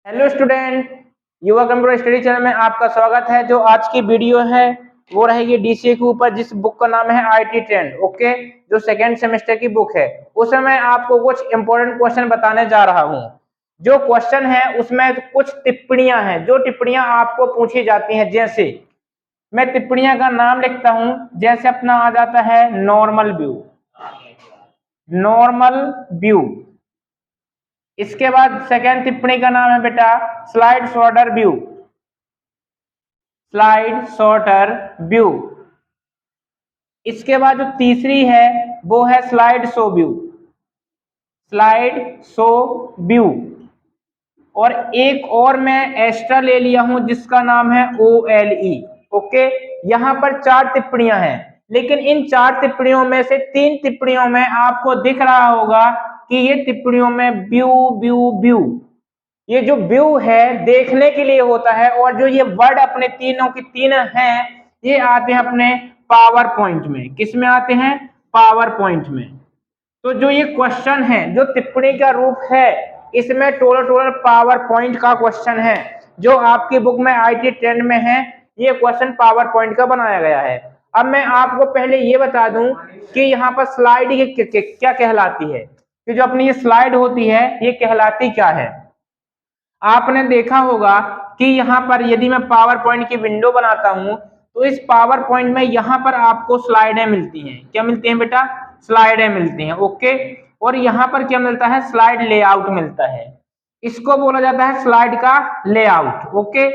Hello student, युवा computer study channel में आपका स्वागत है। जो आज की वीडियो है वो रहेगी डीसीए के ऊपर, जिस बुक का नाम है आईटी ट्रेंड। ओके, जो सेकेंड सेमेस्टर की बुक है उसमें मैं आपको कुछ इंपॉर्टेंट क्वेश्चन बताने जा रहा हूँ। जो क्वेश्चन है उसमें कुछ टिप्पणियां हैं, जो टिप्पणियां आपको पूछी जाती हैं। जैसे मैं टिप्पणियां का नाम लिखता हूँ, जैसे अपना आ जाता है नॉर्मल व्यू, नॉर्मल व्यू। इसके बाद सेकेंड टिप्पणी का नाम है बेटा slide sorter view, slide sorter view. इसके बाद जो तीसरी है वो है slide show view, slide show view. और एक और मैं एक्स्ट्रा ले लिया हूं जिसका नाम है OLE। ओके, यहां पर 4 टिप्पणियां हैं, लेकिन इन 4 टिप्पणियों में से 3 टिप्पणियों में आपको दिख रहा होगा कि ये टिप्पणियों में व्यू व्यू व्यू, ये जो व्यू है देखने के लिए होता है। और जो ये वर्ड अपने तीनों की तीन हैं, ये आते हैं अपने पावर पॉइंट में। किस में आते हैं? पावर पॉइंट में। तो जो ये क्वेश्चन है, जो टिप्पणी का रूप है, इसमें टोटल पावर पॉइंट का क्वेश्चन है, जो आपकी बुक में आईटी ट्रेंड में है। ये क्वेश्चन पावर पॉइंट का बनाया गया है। अब मैं आपको पहले ये बता दूं कि यहाँ पर स्लाइड क्या कहलाती है, कि जो अपनी ये स्लाइड होती है ये कहलाती क्या है। आपने देखा होगा कि यहाँ पर यदि मैं पावर पॉइंट की विंडो बनाता हूं तो इस पावर पॉइंट में यहाँ पर आपको स्लाइडें मिलती हैं। क्या मिलती हैं बेटा? स्लाइडें मिलती हैं। ओके, और यहाँ पर क्या मिलता है? स्लाइड लेआउट मिलता है। इसको बोला जाता है स्लाइड का लेआउट। ओके,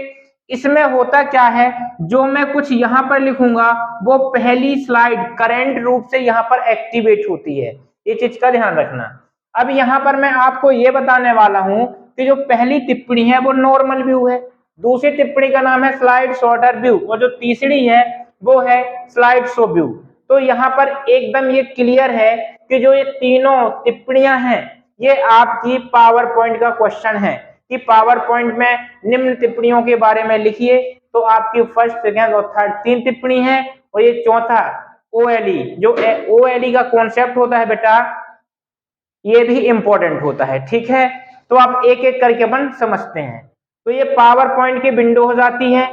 इसमें होता क्या है, जो मैं कुछ यहाँ पर लिखूंगा वो पहली स्लाइड करंट रूप से यहाँ पर एक्टिवेट होती है। ये चीज का ध्यान रखना। अब यहाँ पर मैं आपको ये बताने वाला हूं कि जो पहली टिप्पणी है वो नॉर्मल व्यू है, दूसरी टिप्पणी का नाम है स्लाइड सॉर्टर व्यू, और जो तीसरी है वो है स्लाइड शो व्यू। तो यहाँ पर एकदम ये क्लियर है कि जो ये तीनों टिप्पणियां हैं ये आपकी पावर पॉइंट का क्वेश्चन है कि पावर पॉइंट में निम्न टिप्पणियों के बारे में लिखिए। तो आपकी फर्स्ट, सेकेंड और थर्ड 3 टिप्पणी है, और ये चौथा OLE, जो OLE का कॉन्सेप्ट होता है बेटा, ये भी इंपॉर्टेंट होता है। ठीक है, तो आप एक एक करके अपन समझते हैं। तो ये पावर पॉइंट की विंडो हो जाती है।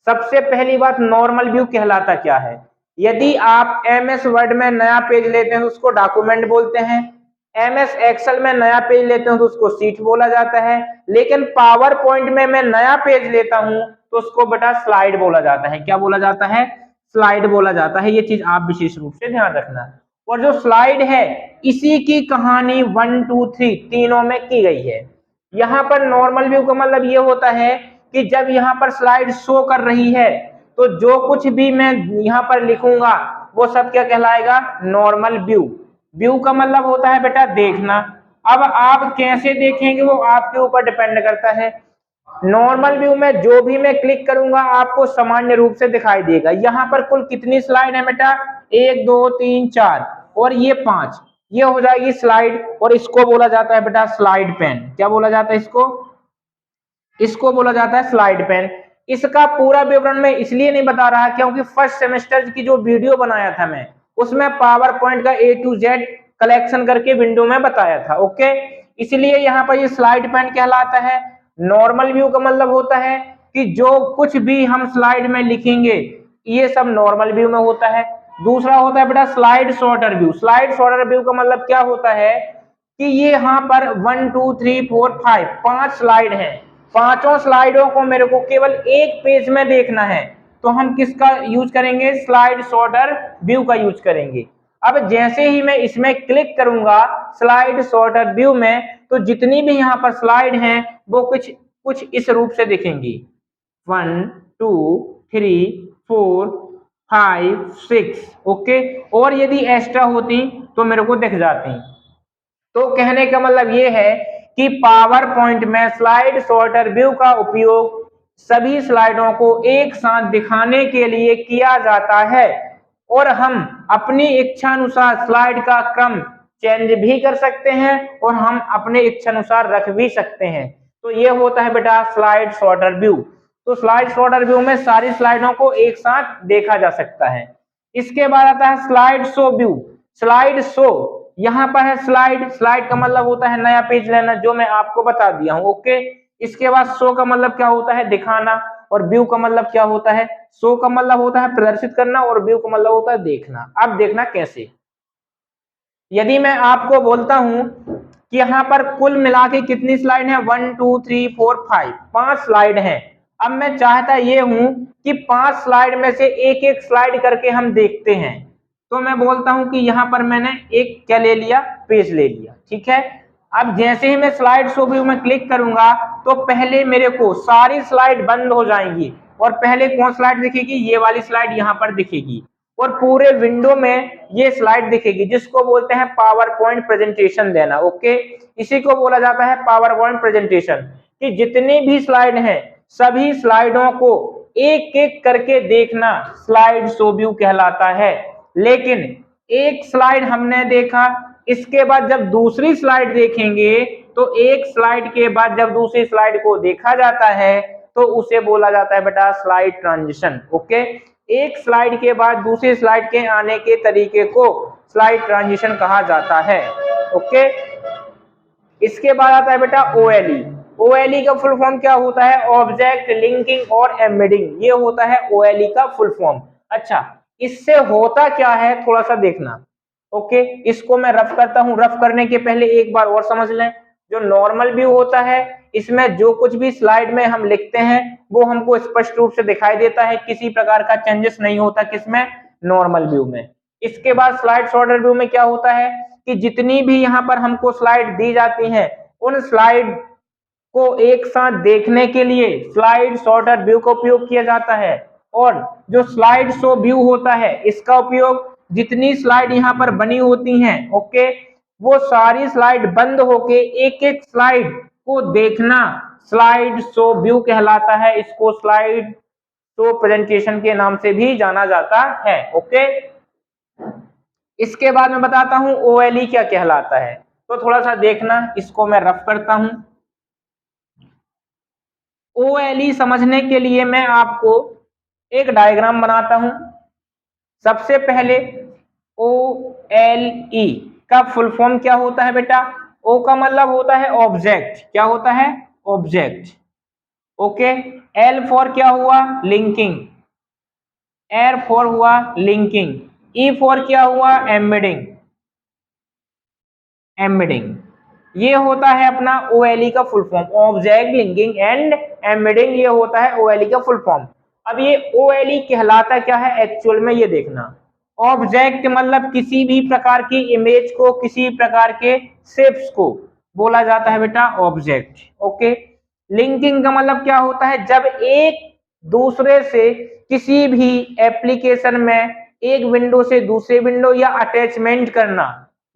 सबसे पहली बात, नॉर्मल व्यू कहलाता क्या है? यदि आप MS वर्ड में नया पेज लेते हैं तो उसको डॉक्यूमेंट बोलते हैं, MS एक्सेल में नया पेज लेते हैं तो उसको सीट बोला जाता है, लेकिन पावर पॉइंट में मैं नया पेज लेता हूं तो उसको बेटा स्लाइड बोला जाता है। क्या बोला जाता है? स्लाइड बोला जाता है। ये चीज आप विशेष रूप से ध्यान रखना। और जो स्लाइड है इसी की कहानी 1 2 3 तीनों में की गई है। यहाँ पर नॉर्मल व्यू का मतलब ये होता है कि जब यहाँ पर स्लाइड शो कर रही है तो जो कुछ भी मैं यहाँ पर लिखूंगा वो सब क्या कहलाएगा? Normal view. व्यू का मतलब होता है बेटा देखना। अब आप कैसे देखेंगे वो आपके ऊपर डिपेंड करता है। नॉर्मल व्यू में जो भी मैं क्लिक करूंगा आपको सामान्य रूप से दिखाई देगा। यहाँ पर कुल कितनी स्लाइड है बेटा? 1 2 3 4 और ये 5, ये हो जाएगी स्लाइड। और इसको बोला जाता है बेटा स्लाइड पेन। क्या बोला जाता है इसको? इसको बोला जाता है स्लाइड पेन। इसका पूरा विवरण मैं इसलिए नहीं बता रहा क्योंकि फर्स्ट सेमेस्टर की जो वीडियो बनाया था मैं, उसमें पावर पॉइंट का A to Z कलेक्शन करके विंडो में बताया था। ओके, इसलिए यहाँ पर ये स्लाइड पेन कहलाता है। नॉर्मल व्यू का मतलब होता है कि जो कुछ भी हम स्लाइड में लिखेंगे ये सब नॉर्मल व्यू में होता है। दूसरा होता है बेटा slide sorter view. Slide sorter view का मतलब क्या होता है कि ये यहाँ पर 1 2 3 4 5 5 स्लाइड हैं, पांचों स्लाइडों को मेरे को केवल एक पेज में देखना है, तो हम किसका यूज करेंगे? स्लाइड सॉर्टर व्यू का यूज करेंगे। अब जैसे ही मैं इसमें क्लिक करूंगा स्लाइड सॉर्टर व्यू में, तो जितनी भी यहाँ पर स्लाइड हैं वो कुछ कुछ इस रूप से दिखेंगी, 1 2 3 4 5 6। ओके, और यदि एक्स्ट्रा होती तो मेरे को दिख जाती। तो कहने का मतलब ये है कि पावर पॉइंट में स्लाइड सॉर्टर व्यू का उपयोग सभी स्लाइडों को एक साथ दिखाने के लिए किया जाता है, और हम अपनी इच्छा अनुसार स्लाइड का क्रम चेंज भी कर सकते हैं और हम अपने इच्छा अनुसार रख भी सकते हैं। तो ये होता है बेटा स्लाइड सॉर्टर व्यू। तो स्लाइड सॉर्टर व्यू में सारी स्लाइडों को एक साथ देखा जा सकता है। इसके बाद आता है slide show view. Slide show, यहाँ पर है स्लाइड, स्लाइड का मतलब होता है नया पेज लेना, जो मैं आपको बता दिया हूं। ओके, इसके बाद शो का मतलब क्या होता है, दिखाना, और व्यू का मतलब क्या होता है, शो का मतलब होता है प्रदर्शित करना और व्यू का मतलब होता है देखना। अब देखना कैसे, यदि मैं आपको बोलता हूं कि यहाँ पर कुल मिला के कितनी स्लाइड है, 1 2 3 4 5, 5 स्लाइड हैं। अब मैं चाहता ये हूं कि 5 स्लाइड में से एक एक स्लाइड करके हम देखते हैं, तो मैं बोलता हूं कि यहाँ पर मैंने एक क्या ले लिया, पेज ले लिया, ठीक है। अब जैसे ही मैं स्लाइड शो व्यू में क्लिक करूंगा तो पहले मेरे को सारी स्लाइड बंद हो जाएंगी और पहले कौन स्लाइड दिखेगी, ये वाली स्लाइड यहाँ पर दिखेगी और पूरे विंडो में ये स्लाइड दिखेगी, जिसको बोलते हैं पावर पॉइंट प्रेजेंटेशन देना। ओके, इसी को बोला जाता है पावर पॉइंट प्रेजेंटेशन, कि जितनी भी स्लाइड हैं सभी स्लाइडों को एक एक करके देखना स्लाइड शो व्यू कहलाता है। लेकिन एक स्लाइड हमने देखा, इसके बाद जब दूसरी स्लाइड देखेंगे तो एक स्लाइड के बाद जब दूसरी स्लाइड को देखा जाता है तो उसे बोला जाता है बेटा स्लाइड ट्रांजिशन। ओके, एक स्लाइड के बाद दूसरी स्लाइड के आने के तरीके को स्लाइड ट्रांजिशन कहा जाता है। ओके, इसके बाद आता है बेटा ओएलई। ओएलई का फुल फॉर्म क्या होता है, ऑब्जेक्ट लिंकिंग और एम्बेडिंग, ये होता है ओएलई का फुल फॉर्म। अच्छा, इससे होता क्या है थोड़ा सा देखना। ओके, इसको मैं रफ करता हूं, रफ करने के पहले एक बार और समझ लें, जो नॉर्मल व्यू होता है इसमें जो कुछ भी स्लाइड में हम लिखते हैं वो हमको स्पष्ट रूप से दिखाई देता है, किसी प्रकार का चेंजेस नहीं होता, किसमें, नॉर्मल व्यू में। इसके बाद स्लाइड सॉर्टर व्यू में क्या होता है कि जितनी भी यहाँ पर हमको स्लाइड दी जाती हैं उन स्लाइड को एक साथ देखने के लिए स्लाइड सॉर्टर व्यू का उपयोग किया जाता है। और जो स्लाइड शो व्यू होता है इसका उपयोग जितनी स्लाइड यहाँ पर बनी होती हैं, ओके, वो सारी स्लाइड बंद होके एक एक स्लाइड को देखना स्लाइड शो व्यू कहलाता है। इसको स्लाइड शो प्रेजेंटेशन के नाम से भी जाना जाता है। ओके, इसके बाद मैं बताता हूं ओएलई क्या कहलाता है, तो थोड़ा सा देखना, इसको मैं रफ करता हूं। ओएलई समझने के लिए मैं आपको एक डायग्राम बनाता हूं। सबसे पहले ओएलई का फुल फॉर्म क्या होता है बेटा, ओ का मतलब होता है ऑब्जेक्ट, क्या होता है, ऑब्जेक्ट। ओके, एल फॉर क्या हुआ, लिंकिंग, एर फॉर हुआ लिंकिंग, ई फॉर क्या हुआ, एम्बेडिंग, एम्बेडिंग। ये होता है अपना ओएलई का full form, object linking and embedding, ये होता है ओएलई का फुल फॉर्म। अब ये ओएलई कहलाता क्या है एक्चुअल में, ये देखना। ऑब्जेक्ट मतलब किसी भी प्रकार की इमेज को, किसी प्रकार के शेप्स को बोला जाता है बेटा ऑब्जेक्ट। ओके, लिंकिंग का मतलब क्या होता है, जब एक दूसरे से किसी भी एप्लीकेशन में एक विंडो से दूसरे विंडो या अटैचमेंट करना,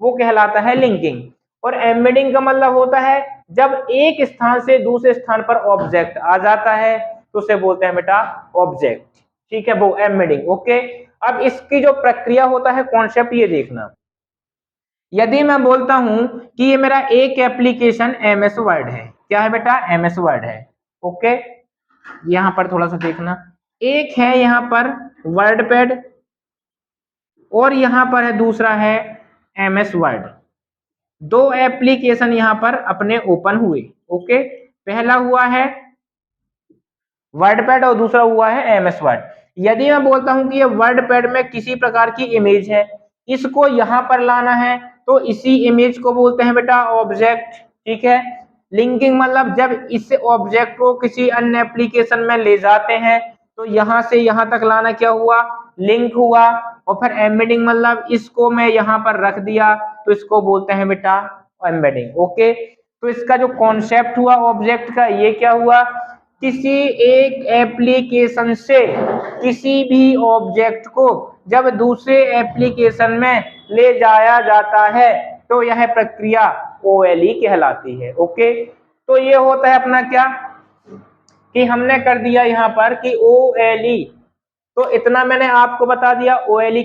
वो कहलाता है लिंकिंग। और एम्बेडिंग का मतलब होता है जब एक स्थान से दूसरे स्थान पर ऑब्जेक्ट आ जाता है तो उसे बोलते हैं बेटा ऑब्जेक्ट, ठीक है, वो एम्बेडिंग। ओके, अब इसकी जो प्रक्रिया होता है, कॉन्सेप्ट, ये देखना। यदि मैं बोलता हूं कि ये मेरा एक एप्लीकेशन एमएस वर्ड है, क्या है बेटा, एमएस वर्ड है। ओके, यहां पर थोड़ा सा देखना, एक है यहां पर वर्ड पैड और यहां पर है दूसरा है एमएस वर्ड। दो एप्लीकेशन यहां पर अपने ओपन हुए। ओके, पहला हुआ है वर्ड पैड और दूसरा हुआ है एमएस वर्ड। यदि मैं बोलता हूं कि ये वर्ड पैड में किसी प्रकार की इमेज है, इसको यहां पर लाना है, तो इसी इमेज को बोलते हैं बेटा ऑब्जेक्ट, ठीक है। लिंकिंग मतलब जब इस ऑब्जेक्ट को किसी अन्य एप्लीकेशन में ले जाते हैं तो यहां से यहां तक लाना क्या हुआ, लिंक हुआ। और फिर एम्बेडिंग मतलब इसको मैं यहां पर रख दिया तो इसको बोलते हैं बेटा एम्बेडिंग। ओके, तो इसका जो कॉन्सेप्ट हुआ ऑब्जेक्ट का, ये क्या हुआ, किसी एक एप्लीकेशन से किसी भी ऑब्जेक्ट को जब दूसरे एप्लीकेशन में ले जाया जाता है तो यह प्रक्रिया ओएलई कहलाती है। ओके, तो ये होता है अपना क्या कि हमने कर दिया यहां पर कि ओएलई, तो इतना मैंने आपको बता दिया ओएलई।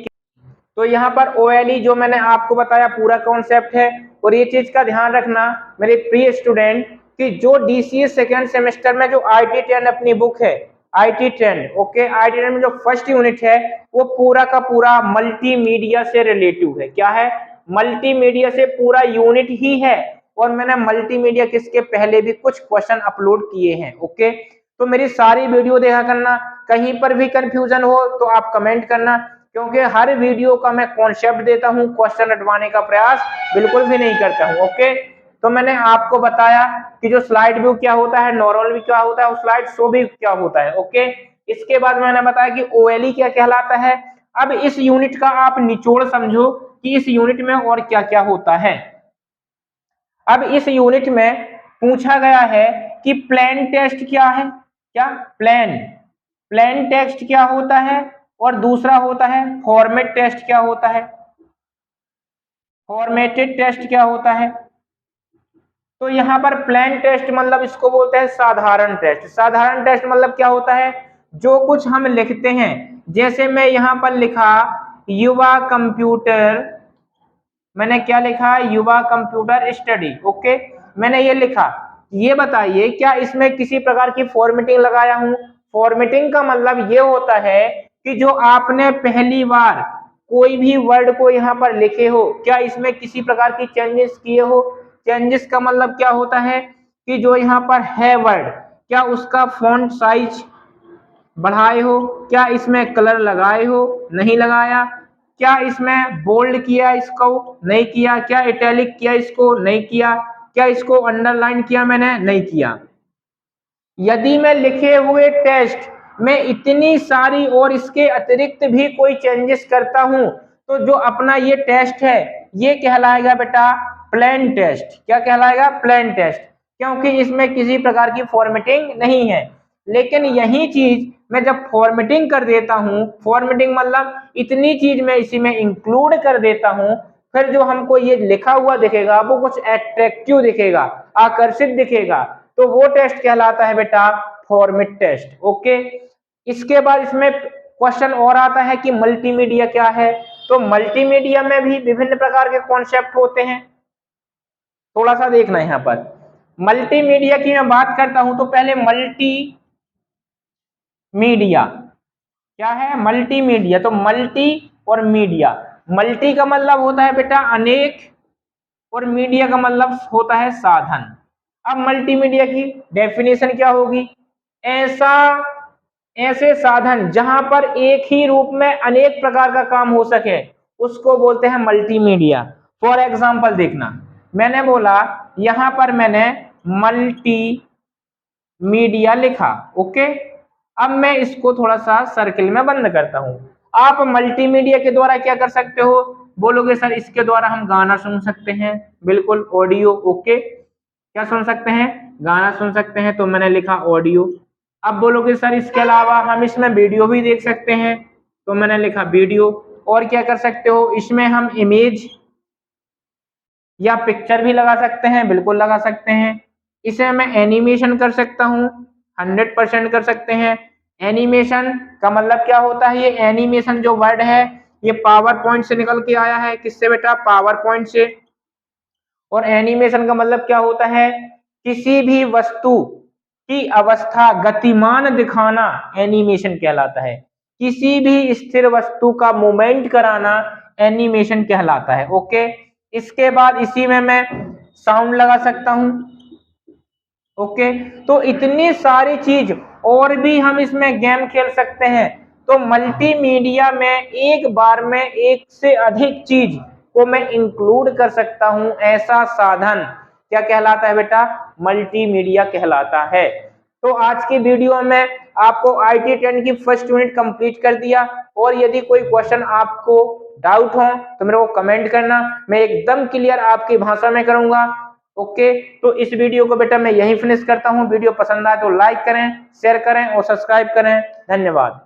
तो यहाँ पर ओएलई जो मैंने आपको बताया पूरा कॉन्सेप्ट है। और ये चीज का ध्यान रखना मेरे प्रिय स्टूडेंट कि जो डीसीए सेकेंड सेमेस्टर में जो आईटी ट्रेंड अपनी बुक है, IT trend, okay, IT trend में जो फर्स्ट यूनिट है वो पूरा का पूरा मल्टीमीडिया से रिलेटिव है। क्या है, मल्टीमीडिया से पूरा यूनिट ही है। और मैंने मल्टीमीडिया किसके पहले भी कुछ क्वेश्चन अपलोड किए हैं। ओके, तो मेरी सारी वीडियो देखा करना, कहीं पर भी कंफ्यूजन हो तो आप कमेंट करना, क्योंकि हर वीडियो का मैं कॉन्सेप्ट देता हूं, क्वेश्चन रटवाने का प्रयास बिल्कुल भी नहीं करता हूं। ओके, तो मैंने आपको बताया कि जो स्लाइड व्यू क्या होता है, नॉर्मल व्यू क्या होता है और स्लाइड शो भी क्या होता है। ओके, इसके बाद मैंने बताया कि ओएलई क्या कहलाता है। अब इस यूनिट का आप निचोड़ समझो कि इस यूनिट में और क्या क्या होता है। अब इस यूनिट में पूछा गया है कि प्लेन टेस्ट क्या है, क्या प्लेन टेक्स्ट क्या होता है, और दूसरा होता है फॉर्मेट टेस्ट क्या होता है, फॉर्मेटेड टेस्ट क्या होता है। तो यहाँ पर प्लेन टेस्ट मतलब इसको बोलते हैं साधारण टेस्ट। साधारण टेस्ट मतलब क्या होता है, जो कुछ हम लिखते हैं, जैसे मैं यहाँ पर लिखा युवा कंप्यूटर, मैंने क्या लिखा, युवा कंप्यूटर स्टडी। ओके, मैंने ये लिखा। ये बताइए क्या इसमें किसी प्रकार की फॉर्मेटिंग लगाया हूं? फॉर्मेटिंग का मतलब ये होता है कि जो आपने पहली बार कोई भी वर्ड को यहाँ पर लिखे हो, क्या इसमें किसी प्रकार की चेंजेस किए हो? चेंजेस का मतलब क्या होता है कि जो यहाँ पर है वर्ड, क्या उसका फॉन्ट साइज बढ़ाए हो, क्या इसमें कलर लगाए हो, नहीं लगाया, क्या इसमें बोल्ड किया इसको, नहीं किया, क्या इटैलिक किया इसको, नहीं किया, क्या इसको अंडरलाइन किया मैंने, नहीं किया। यदि मैं लिखे हुए टेस्ट में इतनी सारी और इसके अतिरिक्त भी कोई चेंजेस करता हूं, तो जो अपना ये टेस्ट है ये कहलाएगा बेटा प्लेन टेस्ट। क्या कहलाएगा? प्लेन टेस्ट, क्योंकि इसमें किसी प्रकार की फॉर्मेटिंग नहीं है। लेकिन यही चीज मैं जब फॉर्मेटिंग कर देता हूं, फॉर्मेटिंग मतलब इतनी चीज मैं इसी में इंक्लूड कर देता हूं, फिर जो हमको ये लिखा हुआ दिखेगा वो कुछ एट्रैक्टिव दिखेगा, आकर्षित दिखेगा, तो वो टेस्ट कहलाता है बेटा फॉर्मेट टेस्ट। ओके, इसके बाद इसमें क्वेश्चन और आता है कि मल्टीमीडिया क्या है। तो मल्टीमीडिया में भी विभिन्न प्रकार के कॉन्सेप्ट होते हैं, थोड़ा सा देखना यहाँ पर। मल्टीमीडिया की मैं बात करता हूं तो पहले मल्टी मीडिया क्या है, मल्टीमीडिया। तो मल्टी और मीडिया, मल्टी का मतलब होता है बेटा अनेक, और मीडिया का मतलब होता है साधन। अब मल्टीमीडिया की डेफिनेशन क्या होगी? ऐसे साधन जहां पर एक ही रूप में अनेक प्रकार का काम हो सके उसको बोलते हैं मल्टीमीडिया। फॉर एग्जांपल देखना, मैंने बोला यहां पर मैंने मल्टी मीडिया लिखा। ओके, अब मैं इसको थोड़ा सा सर्किल में बंद करता हूं। आप मल्टीमीडिया के द्वारा क्या कर सकते हो? बोलोगे सर इसके द्वारा हम गाना सुन सकते हैं, बिल्कुल ऑडियो। ओके, क्या सुन सकते हैं? गाना सुन सकते हैं, तो मैंने लिखा ऑडियो। अब बोलोगे सर इसके अलावा हम इसमें वीडियो भी देख सकते हैं, तो मैंने लिखा वीडियो। और क्या कर सकते हो, इसमें हम इमेज या पिक्चर भी लगा सकते हैं, बिल्कुल लगा सकते हैं। इसे मैं एनिमेशन कर सकता हूँ, 100% कर सकते हैं। एनिमेशन का मतलब क्या होता है? ये एनिमेशन जो वर्ड है ये पावर पॉइंट से निकल के आया है। किससे बेटा? पावर पॉइंट से। और एनिमेशन का मतलब क्या होता है? किसी भी वस्तु की अवस्था गतिमान दिखाना एनिमेशन कहलाता है। किसी भी स्थिर वस्तु का मूवमेंट कराना एनिमेशन कहलाता है। ओके, इसके बाद इसी में मैं साउंड लगा सकता हूं। ओके, तो इतनी सारी चीज, और भी हम इसमें गेम खेल सकते हैं। तो मल्टीमीडिया में एक बार में एक से अधिक चीज को मैं इंक्लूड कर सकता हूं, ऐसा साधन क्या कहलाता है बेटा? मल्टीमीडिया कहलाता है। तो आज की वीडियो में आपको IT 10 की फर्स्ट यूनिट कंप्लीट कर दिया, और यदि कोई क्वेश्चन आपको डाउट हो तो मेरे को कमेंट करना, मैं एकदम क्लियर आपकी भाषा में करूंगा। ओके, तो इस वीडियो को बेटा मैं यहीं फिनिश करता हूं। वीडियो पसंद आए तो लाइक करें, शेयर करें और सब्सक्राइब करें। धन्यवाद।